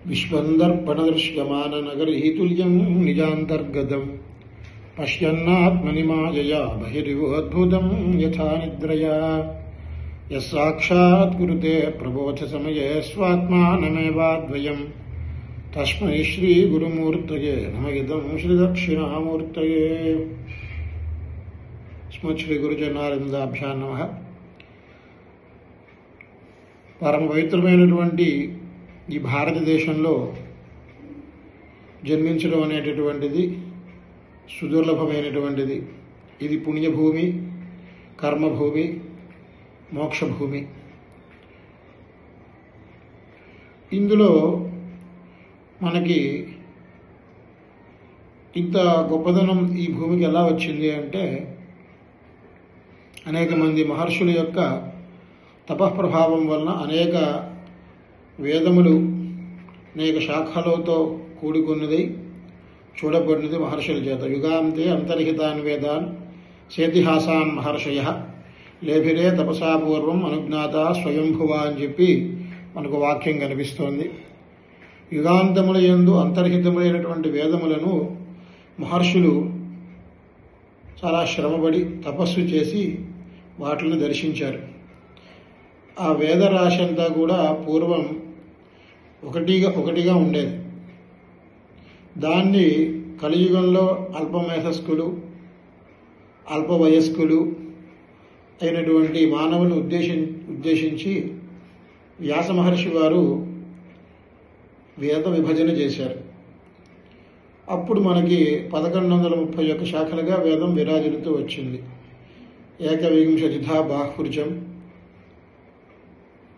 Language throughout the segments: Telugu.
विश्वन्दर्पणदृश्यमाननगरीतुल्यं निजान्तर्गतं पश्यन्नात्मनि मायया बहिर्योद्भुतं यथा निद्रया यः साक्षात् कुरुते प्रबोधसमये स्वात्मानमेवाद्वयम् तस्मै श्रीगुरुमूर्तये नमः इदं श्रीदक्षिणामूर्तये। स्मत् श्रीगुरुजनारिंदाभ्यां नमः। పరమ పవిత్రమైనటువంటి ఈ భారతదేశంలో జన్మించడం అనేటటువంటిది సుదుర్లభమైనటువంటిది. ఇది పుణ్యభూమి, కర్మభూమి, మోక్షభూమి. ఇందులో మనకి ఇంత గొప్పదనం ఈ భూమికి ఎలా వచ్చింది అంటే అనేక మంది మహర్షుల యొక్క తపఃప్రభావం వలన అనేక వేదములు అనేక శాఖలతో కూడుకున్నది చూడబడినది మహర్షుల చేత. యుగాంతే అంతర్హితాన్ వేదాన్ సేతిహాసాన్ మహర్షయ లేభిరే తపసా పూర్వం అనుజ్ఞాత స్వయంభువ అని చెప్పి మనకు వాక్యం కనిపిస్తోంది. యుగాంతముల యందు అంతర్హితములైనటువంటి వేదములను మహర్షులు చాలా శ్రమపడి తపస్సు చేసి వాటిని దర్శించారు. ఆ వేదరాశి అంతా కూడా పూర్వం ఒకటిగా ఉండేది. దాన్ని కలియుగంలో అల్పమేధస్కులు, అల్పవయస్కులు అయినటువంటి మానవులను ఉద్దేశించి వ్యాస మహర్షి వారు వేద విభజన చేశారు. అప్పుడు మనకి 1131 శాఖలుగా వేదం విరాజిల్లుతూ వచ్చింది. ఏకవింశతిథా బాహుర్జం,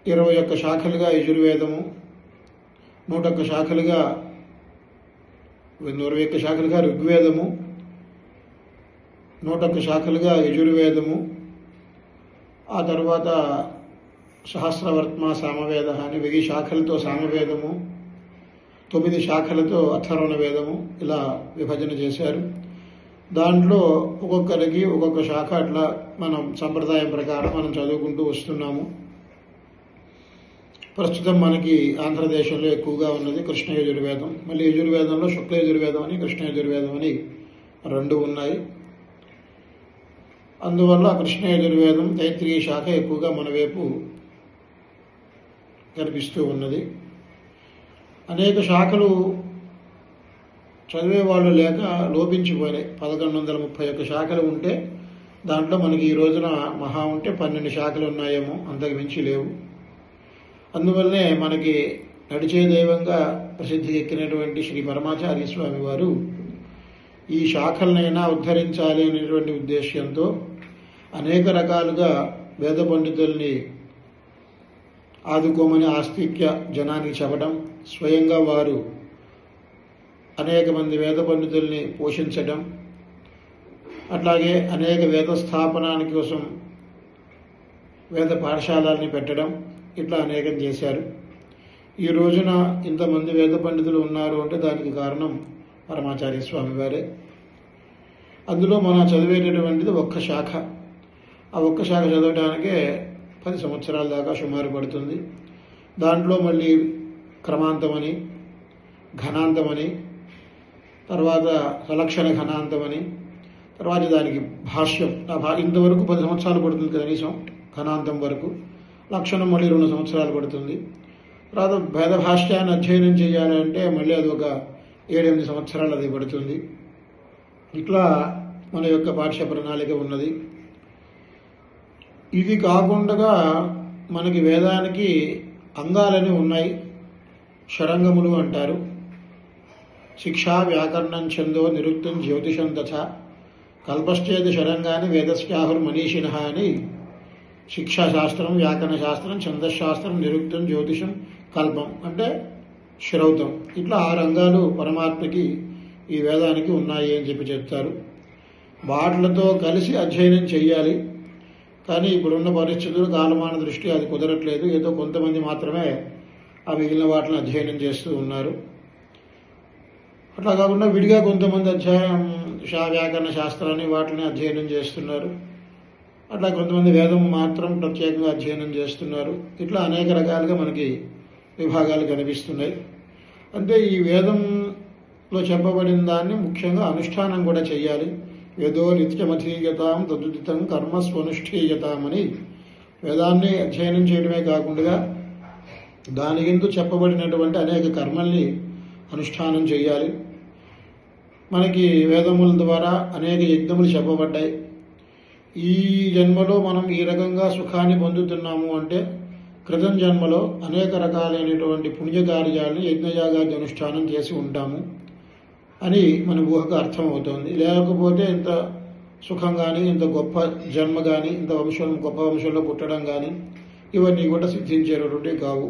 21 శాఖలుగా యజుర్వేదము, 101 శాఖలుగా 121 శాఖలుగా ఋగ్వేదము, 101 శాఖలుగా యజుర్వేదము, ఆ తర్వాత సహస్రవర్త్మ సామవేద అని 1000 శాఖలతో సామవేదము, 9 శాఖలతో అథర్వణ వేదము ఇలా విభజన చేశారు. దాంట్లో ఒక్కొక్కరికి ఒక్కొక్క శాఖ అట్లా మనం సంప్రదాయం ప్రకారం మనం చదువుకుంటూ వస్తున్నాము. ప్రస్తుతం మనకి ఆంధ్రదేశంలో ఎక్కువగా ఉన్నది కృష్ణ యజుర్వేదం. మళ్ళీ యజుర్వేదంలో శుక్ల యజుర్వేదం అని, కృష్ణ యజుర్వేదం అని 2 ఉన్నాయి. అందువల్ల కృష్ణ యజుర్వేదం తైత్రీయ శాఖ ఎక్కువగా మన వైపు కనిపిస్తూ ఉన్నది. అనేక శాఖలు చదివే వాళ్ళు లేక లోపించిపోయినాయి. 1131 శాఖలు ఉంటే దాంట్లో మనకి ఈ రోజున మహా ఉంటే 12 శాఖలు ఉన్నాయేమో, అంతకు మించి లేవు. అందువల్లనే మనకి నడిచే దైవంగా ప్రసిద్ధి ఎక్కినటువంటి శ్రీ పరమాచార్య స్వామి వారు ఈ శాఖలనైనా ఉద్ధరించాలి అనేటువంటి ఉద్దేశ్యంతో అనేక రకాలుగా వేద పండితుల్ని ఆదుకోమని ఆస్తిక్య జనానికి చెప్పడం, స్వయంగా వారు అనేక మంది వేద పండితుల్ని పోషించడం, అట్లాగే అనేక వేద స్థాపనానికి కోసం వేద పాఠశాలని పెట్టడం, ఇట్లా అనేకం చేశారు. ఈ రోజున ఇంతమంది వేద పండితులు ఉన్నారు అంటే దానికి కారణం పరమాచార్య స్వామి వారే. అందులో మనం చదివేటటువంటిది 1 శాఖ. ఆ 1 శాఖ చదవడానికే 10 సంవత్సరాల దాకా సుమారు పడుతుంది. దాంట్లో మళ్ళీ క్రమాంతమని, ఘనాంతమని, తర్వాత సలక్షణ ఘనాంతమని, తర్వాత దానికి భాష్యం. ఇంతవరకు 10 సంవత్సరాలు పడుతుంది కనీసం ఘనాంతం వరకు. లక్షణం మళ్ళీ 2 సంవత్సరాలు పడుతుంది. తర్వాత భేద భాష్యాన్ని అధ్యయనం చేయాలంటే మళ్ళీ అది ఒక 7-8 సంవత్సరాలు అది పడుతుంది. ఇట్లా మన యొక్క పాఠ్య ప్రణాళిక ఉన్నది. ఇది కాకుండా మనకి వేదానికి అంగాలని ఉన్నాయి, షడంగములు అంటారు. శిక్షా, వ్యాకరణం, ఛందో, నిరుక్తం, జ్యోతిషం తథా కల్పశ్చేది షడంగాని వేదస్యాహుర్మనీషిణ అని శిక్షాశాస్త్రం, వ్యాకరణ శాస్త్రం, ఛందశాస్త్రం, నిరుక్తం, జ్యోతిషం, కల్పం అంటే శ్రౌతం. ఇట్లా 6 రంగాలు పరమాత్మకి ఈ వేదానికి ఉన్నాయి అని చెప్తారు. వాటిలతో కలిసి అధ్యయనం చెయ్యాలి. కానీ ఇప్పుడున్న పరిస్థితులు, కాలమాన దృష్టి అది కుదరట్లేదు. ఏదో కొంతమంది మాత్రమే ఆ మిగిలిన వాటిని అధ్యయనం చేస్తూ ఉన్నారు. అట్లా కాకుండా విడిగా కొంతమంది వ్యాకరణ శాస్త్రాన్ని వాటిని అధ్యయనం చేస్తున్నారు. అట్లా కొంతమంది వేదం మాత్రం ప్రత్యేకంగా అధ్యయనం చేస్తున్నారు. ఇట్లా అనేక రకాలుగా మనకి విభాగాలు కనిపిస్తున్నాయి. అంటే ఈ వేదంలో చెప్పబడిన దాన్ని ముఖ్యంగా అనుష్ఠానం కూడా చేయాలి. వేదో నిత్యమధీయతాం తదుదితం కర్మస్వనుష్ఠీయతామని వేదాన్ని అధ్యయనం చేయడమే కాకుండా దాని యందు చెప్పబడినటువంటి అనేక కర్మల్ని అనుష్ఠానం చేయాలి. మనకి వేదముల ద్వారా అనేక యజ్ఞములు చెప్పబడ్డాయి. ఈ జన్మలో మనం ఈ రకంగా సుఖాన్ని పొందుతున్నాము అంటే క్రితం జన్మలో అనేక రకాలైనటువంటి పుణ్యకార్యాలను యజ్ఞయాగాది అనుష్ఠానం చేసి ఉంటాము అని మన ఊహకు అర్థమవుతోంది. లేకపోతే ఇంత సుఖం కానీ, ఇంత గొప్ప జన్మ కానీ, ఇంత గొప్ప వంశంలో పుట్టడం కానీ ఇవన్నీ కూడా సిద్ధించేటటువంటి కావు.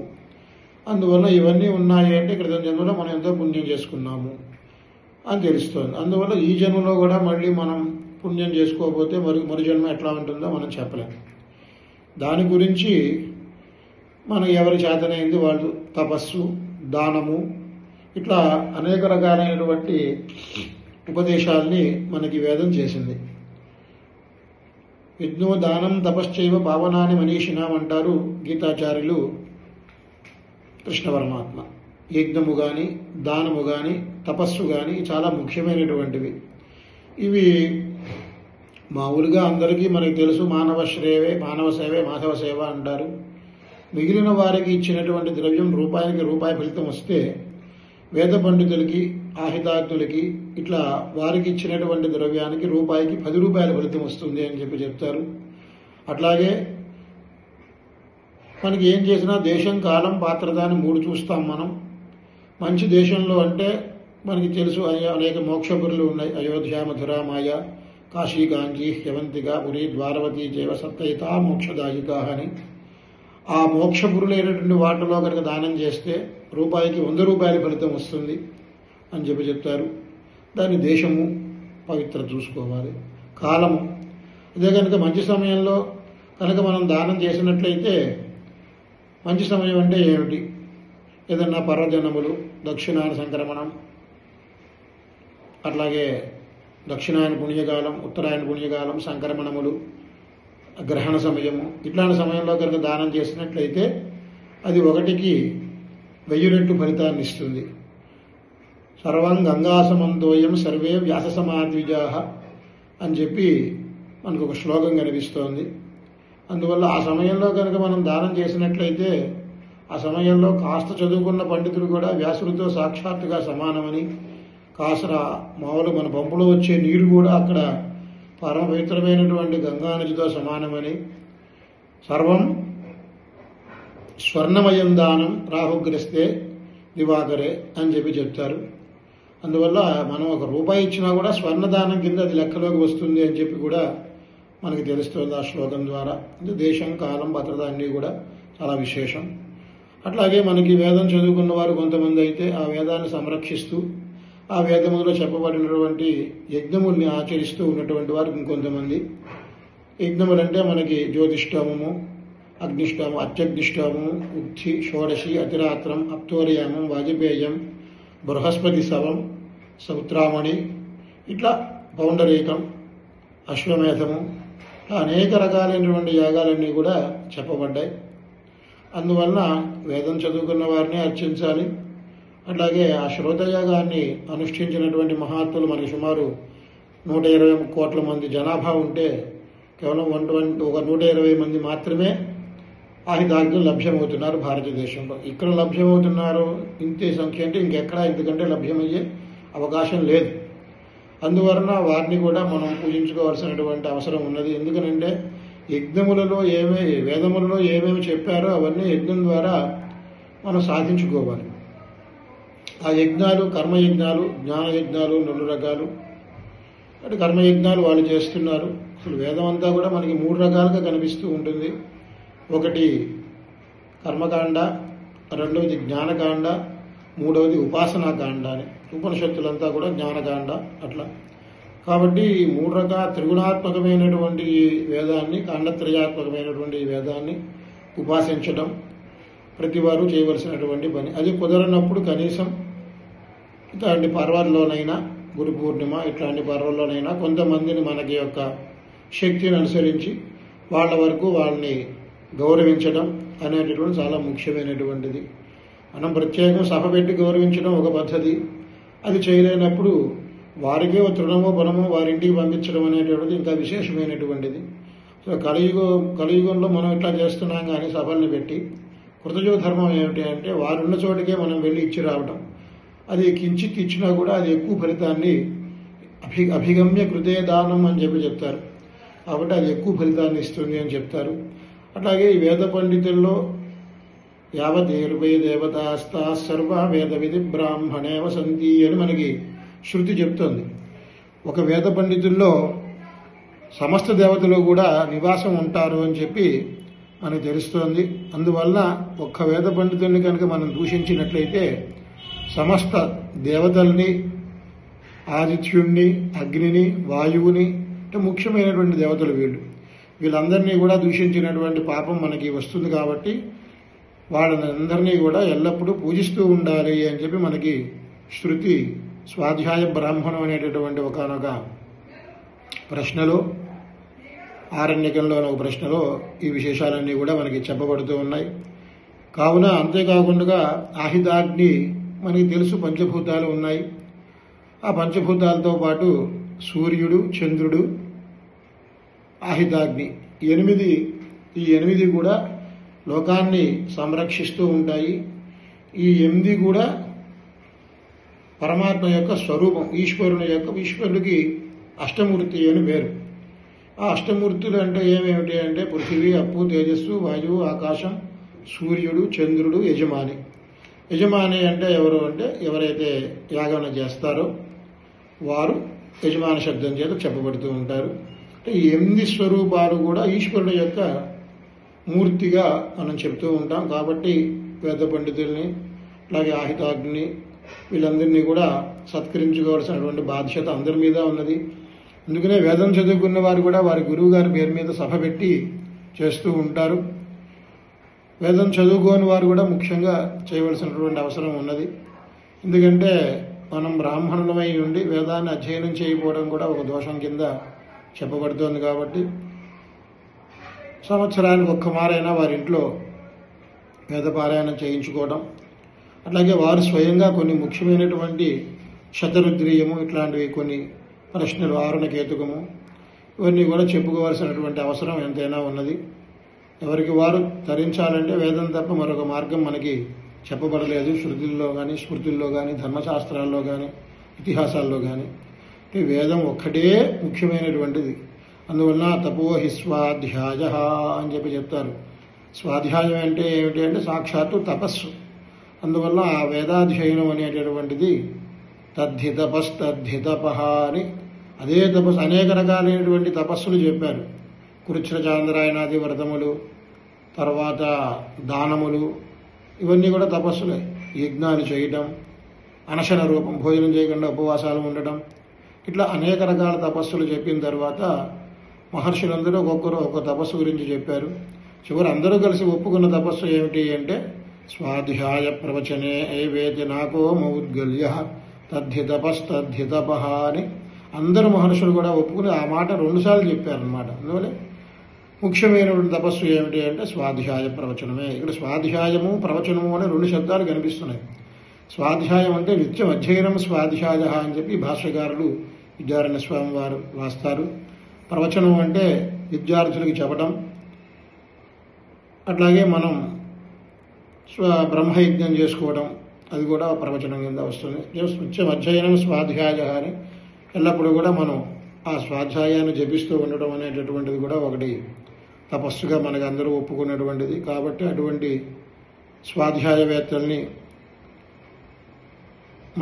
అందువల్ల ఇవన్నీ ఉన్నాయి అంటే క్రితం జన్మలో మనం ఎంతో పుణ్యం చేసుకున్నాము అని తెలుస్తోంది. అందువల్ల ఈ జన్మలో కూడా మళ్ళీ మనం పుణ్యం చేసుకోకపోతే మరు జన్మ ఎట్లా ఉంటుందో మనం చెప్పలేము. దాని గురించి మనం ఎవరి చేతనైంది వాళ్ళు తపస్సు, దానము ఇట్లా అనేక రకాలైనటువంటి ఉపదేశాల్ని మనకి వేదం చేసింది. యజ్ఞో దానం తపశ్చైవ పావనాని మనీషినాం అంటారు గీతాచార్యులు కృష్ణ పరమాత్మ. యజ్ఞము కానీ, దానము కానీ, తపస్సు కానీ చాలా ముఖ్యమైనటువంటివి. ఇవి మామూలుగా అందరికీ మనకి తెలుసు. మానవ సేవే మాధవ సేవ అంటారు. మిగిలిన వారికి ఇచ్చినటువంటి ద్రవ్యం రూపాయికి రూపాయి ఫలితం వస్తే వేద పండితులకి, ఆహితార్థులకి ఇట్లా వారికి ఇచ్చినటువంటి ద్రవ్యానికి రూపాయికి 10 రూపాయల ఫలితం వస్తుంది అని చెప్తారు. అట్లాగే మనకి ఏం చేసినా దేశం, కాలం, పాత్రత అని 3 చూస్తాం మనం. మంచి దేశంలో అంటే మనకి తెలుసు అనేక మోక్షపురులు ఉన్నాయి. అయోధ్య, మధుర, మాయ, కాశీ, కాంచీ, హ్యవంతిక, పురి, ద్వారవతి చేవ సప్తయితా మోక్షదాయికా అని. ఆ మోక్షపురులైనటువంటి వాటిలో కనుక దానం చేస్తే రూపాయికి 100 రూపాయల ఫలితం వస్తుంది అని చెప్తారు. దాని దేశము పవిత్ర చూసుకోవాలి. కాలము అదే కనుక మంచి సమయంలో కనుక మనం దానం చేసినట్లయితే, మంచి సమయం అంటే ఏమిటి? ఏదన్నా పర్వదినములు, దక్షిణాయన సంక్రమణం, అట్లాగే దక్షిణాయన పుణ్యకాలం, ఉత్తరాయణ పుణ్యకాలం, సంక్రమణములు, గ్రహణ సమయము, ఇట్లాంటి సమయంలో కనుక దానం చేసినట్లయితే అది 1కి 1000 రెట్లు ఫలితాన్ని ఇస్తుంది. సర్వం గంగాసమంతోయం సర్వే వ్యాస సమాద్విజాః అని చెప్పి మనకు ఒక శ్లోకం కనిపిస్తోంది. అందువల్ల ఆ సమయంలో కనుక మనం దానం చేసినట్లయితే ఆ సమయంలో కాస్త చదువుకున్న పండితులు కూడా వ్యాసుడితో సాక్షాత్తుగా సమానమని, కాస్త మామూలు మన పంపులో వచ్చే నీరు కూడా అక్కడ పరమ పవిత్రమైనటువంటి గంగానదితో సమానమని, సర్వం స్వర్ణమయం దానం రాహుగ్రస్తే దివాకరే అని చెప్తారు. అందువల్ల మనం 1 రూపాయి ఇచ్చినా కూడా స్వర్ణదానం కింద అది లెక్కలోకి వస్తుంది అని చెప్పి కూడా మనకి తెలుస్తుంది ఆ శ్లోకం ద్వారా. దేశం, కాలం, భద్రత అన్నీ కూడా చాలా విశేషం. అట్లాగే మనకి వేదం చదువుకున్న వారు కొంతమంది అయితే ఆ వేదాన్ని సంరక్షిస్తూ ఆ వేదములో చెప్పబడినటువంటి యజ్ఞముల్ని ఆచరిస్తూ ఉన్నటువంటి వారు ఇంకొంతమంది. యజ్ఞములంటే మనకి జ్యోతిష్ఠోమము, అగ్నిష్టోమం, అత్యగ్నిష్టోమము, ఉక్తి, షోడశి, అతిరాత్రం, అప్తోర్యామం, వాజపేయం, బృహస్పతి శవం, సౌత్రామణి, ఇట్లా పౌండరీకం, అశ్వమేధము, అనేక రకాలైనటువంటి యాగాలన్నీ కూడా చెప్పబడ్డాయి. అందువల్ల వేదం చదువుకున్న వారిని అర్చించాలి. అట్లాగే ఆ శ్రోతయాగాన్ని అనుష్ఠించినటువంటి మహాత్ములు మనకి సుమారు 120 కోట్ల మంది జనాభా ఉంటే కేవలం 120 మంది మాత్రమే ఆహితాగ్నులు లభ్యమవుతున్నారు భారతదేశంలో. ఇక్కడ లభ్యమవుతున్నారు ఇంతే సంఖ్య అంటే ఇంకెక్కడా ఇంతకంటే లభ్యమయ్యే అవకాశం లేదు. అందువలన వారిని కూడా మనం పూజించుకోవాల్సినటువంటి అవసరం ఉన్నది. ఎందుకనంటే యజ్ఞములలో వేదములలో ఏమేమి చెప్పారో అవన్నీ యజ్ఞం ద్వారా మనం సాధించుకోవాలి. ఆ యజ్ఞాలు, కర్మయజ్ఞాలు, జ్ఞానయజ్ఞాలు 2 రకాలు. అంటే కర్మయజ్ఞాలు వాళ్ళు చేస్తున్నారు. అసలు వేదం అంతా కూడా మనకి 3 రకాలుగా కనిపిస్తూ ఉంటుంది. ఒకటి కర్మకాండ, రెండవది జ్ఞానకాండ, మూడవది ఉపాసనాకాండ అని. ఉపనిషత్తులంతా కూడా జ్ఞానకాండ అట్లా. కాబట్టి 3 రకాల త్రిగుణాత్మకమైనటువంటి వేదాన్ని, కాండత్రయాత్మకమైనటువంటి వేదాన్ని ఉపాసించడం ప్రతివారు చేయవలసినటువంటి పని. అది కుదరనప్పుడు కనీసం ఇట్లాంటి పర్వాల్లోనైనా, గురు పూర్ణిమ ఇట్లాంటి పర్వాల్లోనైనా కొంతమందిని మనకి యొక్క శక్తిని అనుసరించి వాళ్ళ వరకు వాళ్ళని గౌరవించడం అనేటటువంటి చాలా ముఖ్యమైనటువంటిది. మనం ప్రత్యేకం సభ పెట్టి గౌరవించడం ఒక పద్ధతి. అది చేయలేనప్పుడు వారికే ఒక తృణమో బలమో వారింటికి పంపించడం అనేటువంటిది ఇంకా విశేషమైనటువంటిది. సో కలియుగంలో మనం ఇట్లా చేస్తున్నాం కానీ సభల్ని పెట్టి కృతజ్ఞ ధర్మం ఏమిటి అంటే వారున్న చోటికే మనం వెళ్ళి ఇచ్చి రావడం. అది కించిత్ ఇచ్చినా కూడా అది ఎక్కువ ఫలితాన్ని అభిగమ్య కృతే దానం అని చెప్తారు. కాబట్టి అది ఎక్కువ ఫలితాన్ని ఇస్తుంది అని చెప్తారు. అట్లాగే ఈ వేద పండితుల్లో యావదేర్వై దేవతాస్తా సర్వ వేద విధి బ్రాహ్మణే వసంతి అని మనకి శృతి చెప్తోంది. ఒక వేద పండితుల్లో సమస్త దేవతలు కూడా నివాసం ఉంటారు అని చెప్పి మనకు తెలుస్తోంది. అందువల్ల ఒక్క వేద పండితుల్ని కనుక మనం దూషించినట్లయితే సమస్త దేవతల్ని, ఆదిత్యుణ్ణి, అగ్నిని, వాయువుని, అంటే ముఖ్యమైనటువంటి దేవతలు వీళ్ళందరినీ కూడా దూషించినటువంటి పాపం మనకి వస్తుంది. కాబట్టి వాళ్ళందరినీ కూడా ఎల్లప్పుడూ పూజిస్తూ ఉండాలి అని చెప్పి మనకి శృతి స్వాధ్యాయ బ్రాహ్మణం అనేటటువంటి ఒకనొక ప్రశ్నలో, ఆరణ్యకంలో ఒక ప్రశ్నలో ఈ విశేషాలన్నీ కూడా మనకి చెప్పబడుతూ ఉన్నాయి. కావున అంతేకాకుండా ఆహితాగ్ని మనకి తెలుసు, పంచభూతాలు ఉన్నాయి. ఆ పంచభూతాలతో పాటు సూర్యుడు, చంద్రుడు, ఆహితాగ్ని, ఈ ఎనిమిది కూడా లోకాన్ని సంరక్షిస్తూ ఉంటాయి. ఈ 8 కూడా పరమాత్మ యొక్క స్వరూపం, ఈశ్వరుడికి అష్టమూర్తి అని పేరు. ఆ అష్టమూర్తులు అంటే ఏమేమిటి అంటే పృథివీ, అప్పు, తేజస్సు, వాయువు, ఆకాశం, సూర్యుడు, చంద్రుడు, యజమాని. యజమాని అంటే ఎవరు అంటే ఎవరైతే యాగన చేస్తారో వారు యజమాని శబ్దం చేత చెప్పబడుతూ ఉంటారు. అంటే ఈ 8 స్వరూపాలు కూడా ఈశ్వరుడు యొక్క మూర్తిగా మనం చెప్తూ ఉంటాం. కాబట్టి వేద పండితుల్ని, అలాగే ఆహితాగ్ని, వీళ్ళందరినీ కూడా సత్కరించుకోవాల్సినటువంటి బాధ్యత అందరి మీద ఉన్నది. అందుకనే వేదం చదువుకున్న వారు కూడా వారి గురువు గారి పేరు మీద సభ పెట్టి చేస్తూ ఉంటారు. వేదం చదువుకోని వారు కూడా ముఖ్యంగా చేయవలసినటువంటి అవసరం ఉన్నది. ఎందుకంటే మనం బ్రాహ్మణులమై ఉండి వేదాన్ని అధ్యయనం చేయకపోవడం కూడా ఒక దోషం కింద చెప్పబడుతోంది. కాబట్టి సంవత్సరానికి ఒక్క మారైనా వారి ఇంట్లో వేదపారాయణం చేయించుకోవడం, అట్లాగే వారు స్వయంగా కొన్ని ముఖ్యమైనటువంటి శతరుద్రీయము, ఇట్లాంటివి కొన్ని ప్రశ్నలు, ఆరుణకేతుకము, ఇవన్నీ కూడా చెప్పుకోవాల్సినటువంటి అవసరం ఎంతైనా ఉన్నది. ఎవరికి వారు తరించాలంటే వేదం తప్ప మరొక మార్గం మనకి చెప్పబడలేదు. శృతుల్లో కానీ, స్మృతుల్లో కానీ, ధర్మశాస్త్రాల్లో కానీ, ఇతిహాసాల్లో కానీ. వేదం ఒక్కటే ముఖ్యమైనటువంటిది. అందువలన తపోహి స్వాధ్యాయ అని చెప్తారు. స్వాధ్యాయం అంటే ఏమిటి అంటే సాక్షాత్తు తపస్సు. అందువల్ల ఆ వేదాధ్యయనం అనేటటువంటిది తద్ధి తపస్తద్ధితపహ అని అదే తపస్సు, అనేక రకాలైనటువంటి తపస్సులు చెప్పారు. కురుక్ష చాంద్రాయనాది వ్రతములు, తర్వాత దానములు, ఇవన్నీ కూడా తపస్సులే. యజ్ఞాలు చేయటం, అనశన రూపం, భోజనం చేయకుండా ఉపవాసాలు ఉండటం, ఇట్లా అనేక రకాల తపస్సులు చెప్పిన తర్వాత మహర్షులందరూ ఒక్కొక్కరు ఒక్కొక్క తపస్సు గురించి చెప్పారు. చివరి అందరూ కలిసి ఒప్పుకున్న తపస్సు ఏమిటి అంటే స్వాధ్యాయ ప్రవచనే ఏవేతి నాకో మౌద్గల్య తద్ధి తపస్తద్ధితపహ అని అందరూ మహర్షులు కూడా ఒప్పుకుని ఆ మాట 2 సార్లు చెప్పారనమాట. అందువల్ల ముఖ్యమైనటువంటి తపస్సు ఏమిటి అంటే స్వాధ్యాయ ప్రవచనమే. ఇక్కడ స్వాధ్యాయము, ప్రవచనము అనే 2 శబ్దాలు కనిపిస్తున్నాయి. స్వాధ్యాయం అంటే నిత్యం అధ్యయనం స్వాధ్యాయ అని చెప్పి భాష్యకారులు విద్యారణ్య స్వామి వారు రాస్తారు. ప్రవచనం అంటే విద్యార్థులకు చెప్పడం. అట్లాగే మనం బ్రహ్మయజ్ఞం చేసుకోవడం, అది కూడా ప్రవచనం కింద వస్తుంది. నిత్యం అధ్యయనం స్వాధ్యాయ అని ఎల్లప్పుడూ కూడా మనం ఆ స్వాధ్యాయాన్ని జపిస్తూ ఉండడం అనేటటువంటిది కూడా ఒకటి తపస్సుగా మనకు అందరూ ఒప్పుకున్నటువంటిది. కాబట్టి అటువంటి స్వాధ్యాయవేత్తల్ని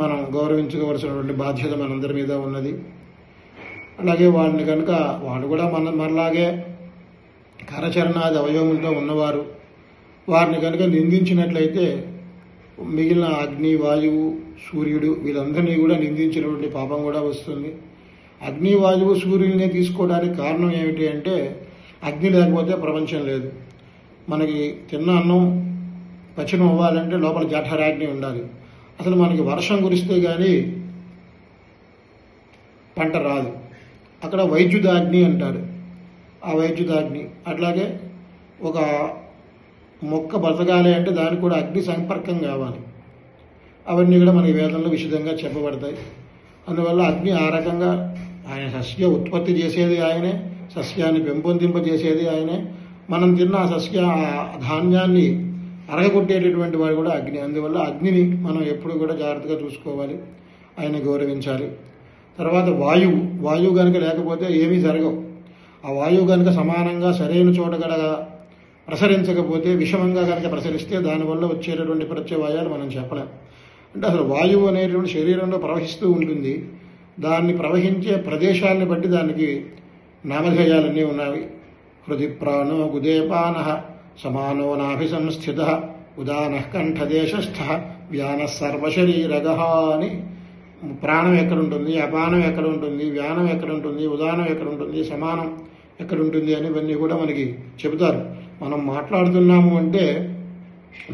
మనం గౌరవించుకోవలసినటువంటి బాధ్యత మనందరి మీద ఉన్నది. అలాగే వాళ్ళని కనుక వాళ్ళు కూడా మనలాగే కరచరణాది అవయవములతో ఉన్నవారు, వారిని కనుక నిందించినట్లయితే మిగిలిన అగ్ని, వాయువు, సూర్యుడు వీళ్ళందరినీ కూడా నిందించినటువంటి పాపం కూడా వస్తుంది. అగ్ని, వాయువు, సూర్యుడిని తీసుకోవడానికి కారణం ఏమిటి అంటే అగ్ని లేకపోతే ప్రపంచం లేదు. మనకి తిన్న అన్నం పచనం అవ్వాలంటే లోపల జఠరాగ్ని ఉండాలి. అసలు మనకి వర్షం కురిస్తే కానీ పంట రాదు. అక్కడ వైద్యుదాగ్ని అంటారు. ఆ వైద్యుదాగ్ని అట్లాగే ఒక మొక్క బతకాలి అంటే దానికి కూడా అగ్ని సంపర్కం కావాలి. అవన్నీ కూడా మనకి వేదంలో విశదంగా చెప్పబడతాయి. అందువల్ల అగ్ని ఆ రకంగా ఆయన సస్య ఉత్పత్తి చేసేది ఆయనే, సస్యాన్ని పెంపొందింపజేసేది ఆయనే. మనం తిన్న ఆ ధాన్యాన్ని అరగగొట్టేటటువంటి వాడు కూడా అగ్ని. అందువల్ల అగ్నిని మనం ఎప్పుడు కూడా జాగ్రత్తగా చూసుకోవాలి, ఆయన గౌరవించాలి. తర్వాత వాయువు కనుక లేకపోతే ఏమీ జరగవు. ఆ వాయువు కనుక సమానంగా సరైన చోట కనుక ప్రసరించకపోతే, విషమంగా కనుక ప్రసరిస్తే దానివల్ల వచ్చేటటువంటి ప్రత్యవాయాలు మనం చెప్పలేం. అంటే అసలు వాయువు అనేటువంటి శరీరంలో ప్రవహిస్తూ ఉంటుంది. దాన్ని ప్రవహించే ప్రదేశాలను బట్టి దానికి నామధేయాలన్నీ ఉన్నాయి. హృది ప్రాణో గుదేపాన సమానో నాభిసంస్థిత ఉదాన కంఠదేశస్థ వ్యాన సర్వశరీరగ అని ప్రాణం ఎక్కడుంటుంది, అపానం ఎక్కడ ఉంటుంది, వ్యానం ఎక్కడ ఉంటుంది, ఉదానం ఎక్కడ ఉంటుంది, సమానం ఎక్కడ ఉంటుంది అని ఇవన్నీ కూడా మనకి చెబుతారు. మనం మాట్లాడుతున్నాము అంటే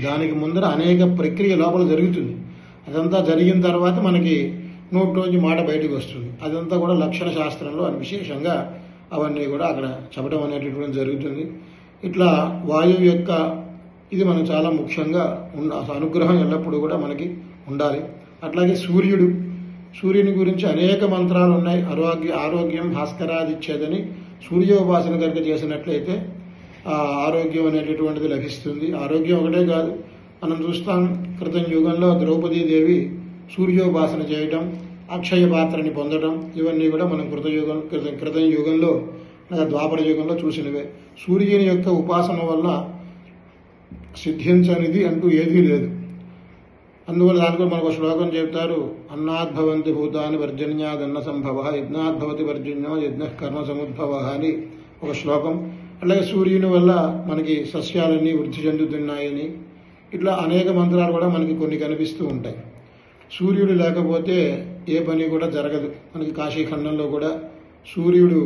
దానికి ముందర అనేక ప్రక్రియ లోపల జరుగుతుంది. అదంతా జరిగిన తర్వాత మనకి నోట్లోంచి మాట బయటకు వస్తుంది. అదంతా కూడా లక్షణ శాస్త్రంలో అని విశేషంగా అవన్నీ కూడా అక్కడ చెప్పడం అనేటటువంటి జరుగుతుంది. ఇట్లా వాయువు యొక్క ఇది మనం చాలా ముఖ్యంగా అనుగ్రహం ఎల్లప్పుడూ కూడా మనకి ఉండాలి. అట్లాగే సూర్యుని గురించి అనేక మంత్రాలు ఉన్నాయి. ఆరోగ్యం భాస్కరాదిచ్చేదని సూర్యోపాసన కనుక చేసినట్లయితే ఆ ఆరోగ్యం అనేటటువంటిది లభిస్తుంది. ఆరోగ్యం ఒకటే కాదు, మనం చూస్తాం క్రితం యుగంలో ద్రౌపదీదేవి సూర్యోపాసన చేయటం, అక్షయ పాత్రని పొందడం, ఇవన్నీ కూడా మనం క్రితం యుగంలో ద్వాపర యుగంలో చూసినవే. సూర్యుని యొక్క ఉపాసన వల్ల సిద్ధించనిది అంటూ ఏదీ లేదు. అందువల్ల దానికి మనకు శ్లోకం చెప్తారు, అన్నాద్భవంతి భూతాన్ని వర్జన్యాదన్న సంభవ యజ్ఞాద్భవతి వర్జన్యో యజ్ఞ కర్మ సముద్భవ అని ఒక శ్లోకం. అలాగే సూర్యుని వల్ల మనకి సస్యాలన్నీ వృద్ధి చెందుతున్నాయని ఇట్లా అనేక మంత్రాలు కూడా మనకి కొన్ని కనిపిస్తూ ఉంటాయి. సూర్యుడు లేకపోతే ఏ పని కూడా జరగదు. మనకి కాశీఖండంలో కూడా సూర్యుడు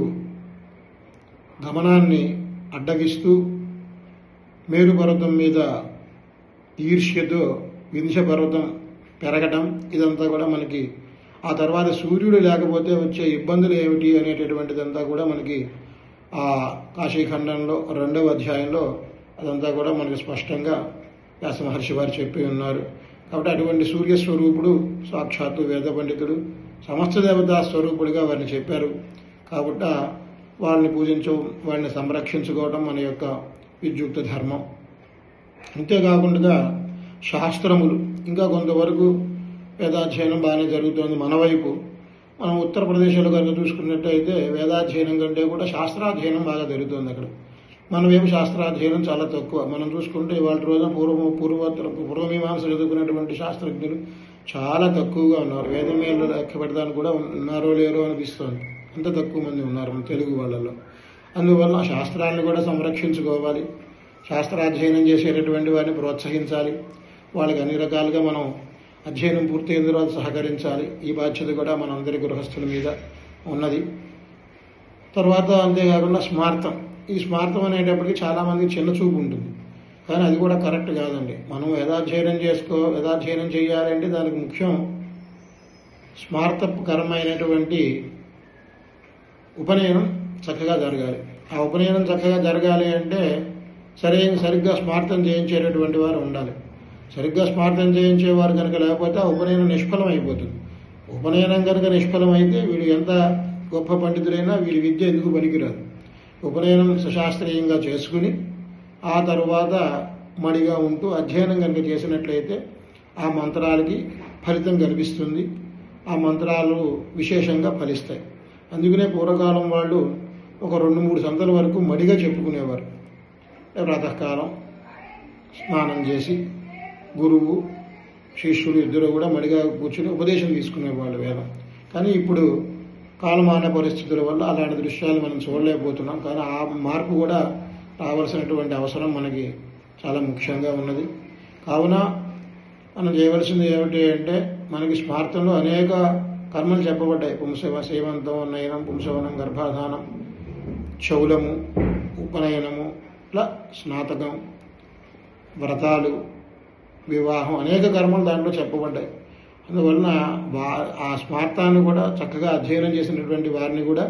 గమనాన్ని అడ్డగిస్తూ మేరు పర్వతం మీద ఈర్ష్యతో వింధ్య పర్వతం పెరగడం, ఇదంతా కూడా మనకి ఆ తర్వాత సూర్యుడు లేకపోతే వచ్చే ఇబ్బందులు ఏమిటి అనేటటువంటిదంతా కూడా మనకి ఆ కాశీఖండంలో 2వ అధ్యాయంలో అదంతా కూడా మనకి స్పష్టంగా వ్యాస మహర్షి వారు చెప్పి ఉన్నారు. కాబట్టి అటువంటి సూర్యస్వరూపుడు సాక్షాత్తు వేద పండితుడు, సమస్త దేవతా స్వరూపుడిగా వారిని చెప్పారు. కాబట్టి వాళ్ళని వాళ్ళని సంరక్షించుకోవడం మన యొక్క విద్యుక్త ధర్మం. అంతేకాకుండా శాస్త్రములు ఇంకా కొంతవరకు వేదాధ్యయనం బాగానే జరుగుతోంది. మన వైపు మనం ఉత్తరప్రదేశ్లో కనుక చూసుకున్నట్టయితే వేదాధ్యయనం కంటే కూడా శాస్త్రాధ్యయనం బాగా జరుగుతుంది అక్కడ. మన వైపు శాస్త్రాధ్యయనం చాలా తక్కువ. మనం చూసుకుంటే ఇవాళ రోజున పూర్వమీమాంస చదువుకున్నటువంటి శాస్త్రజ్ఞులు చాలా తక్కువగా ఉన్నారు. వేదం మీద లెక్క పెడతాను కూడా ఉన్నారో లేరో అనిపిస్తోంది, అంత తక్కువ మంది ఉన్నారు మన తెలుగు వాళ్ళలో. అందువల్ల శాస్త్రాలను కూడా సంరక్షించుకోవాలి, శాస్త్రాధ్యయనం చేసేటటువంటి వారిని ప్రోత్సహించాలి, వాళ్ళకి అన్ని రకాలుగా మనం అధ్యయనం పూర్తయిన తర్వాత సహకరించాలి. ఈ బాధ్యత కూడా మనందరి గృహస్థుల మీద ఉన్నది. తర్వాత అంతేకాకుండా స్మార్థం. ఈ స్మార్థం అనేటప్పటికీ చాలామంది చిన్న చూపు ఉంటుంది, కానీ అది కూడా కరెక్ట్ కాదండి. మనం వేదాధ్యయనం చేయాలంటే దానికి ముఖ్యం స్మార్థకరమైనటువంటి ఉపనయనం చక్కగా జరగాలి. ఆ ఉపనయనం చక్కగా జరగాలి అంటే సరిగ్గా స్మార్థం చేయించేటటువంటి వారు ఉండాలి. సరిగ్గా స్మార్థం చేయించేవారు కనుక లేకపోతే ఆ ఉపనయనం నిష్ఫలం అయిపోతుంది. ఉపనయనం కనుక నిష్ఫలం అయితే వీడు ఎంత గొప్ప పండితుడైనా వీడి విద్య ఎందుకు పనికిరాదు. ఉపనయనం సశాస్త్రీయంగా చేసుకుని ఆ తరువాత మడిగా ఉంటూ అధ్యయనం కనుక చేసినట్లయితే ఆ మంత్రాలకి ఫలితం కనిపిస్తుంది, ఆ మంత్రాలు విశేషంగా ఫలిస్తాయి. అందుకనే పూర్వకాలం వాళ్ళు ఒక 2-3 సంతల వరకు మడిగా చెప్పుకునేవారు. ప్రాతకాలం స్నానం చేసి గురువు శిష్యులు ఇద్దరు కూడా మడిగా కూర్చుని ఉపదేశం తీసుకునేవాళ్ళు వేదం. కానీ ఇప్పుడు కాలమాన పరిస్థితుల వల్ల అలాంటి దృశ్యాలు మనం చూడలేకపోతున్నాం. కానీ ఆ మార్పు కూడా రావాల్సినటువంటి అవసరం మనకి చాలా ముఖ్యంగా ఉన్నది. కావున మనం చేయవలసింది ఏమిటి అంటే మనకి స్మార్థంలో అనేక కర్మలు చెప్పబడ్డాయి. సేవంతం, నయనం, పుంసవనం, గర్భాధానం, చౌలము, ఉపనయనము, ఇట్లా స్నాతకం, వ్రతాలు, వివాహం, అనేక కర్మలు దాంట్లో చెప్పబడ్డాయి. అందువలన ఆ స్మార్థాన్ని కూడా చక్కగా అధ్యయనం చేసినటువంటి వారిని కూడా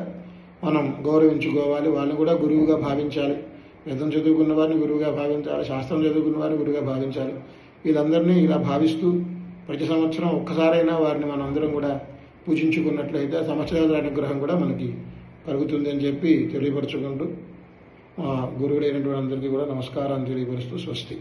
మనం గౌరవించుకోవాలి, వాళ్ళని కూడా గురువుగా భావించాలి. వేదం చదువుకున్న వారిని గురువుగా భావించాలి, శాస్త్రం చదువుకున్న వారిని గురువుగా భావించాలి. వీళ్ళందరినీ ఇలా భావిస్తూ ప్రతి సంవత్సరం ఒక్కసారైనా వారిని మనం అందరం కూడా పూజించుకున్నట్లయితే సంవత్సరాల అనుగ్రహం కూడా మనకి కలుగుతుంది అని చెప్పి తెలియపరచుకుంటూ గురువులైనటువంటి అందరికీ కూడా నమస్కారాన్ని తెలియపరుస్తూ స్వస్తి.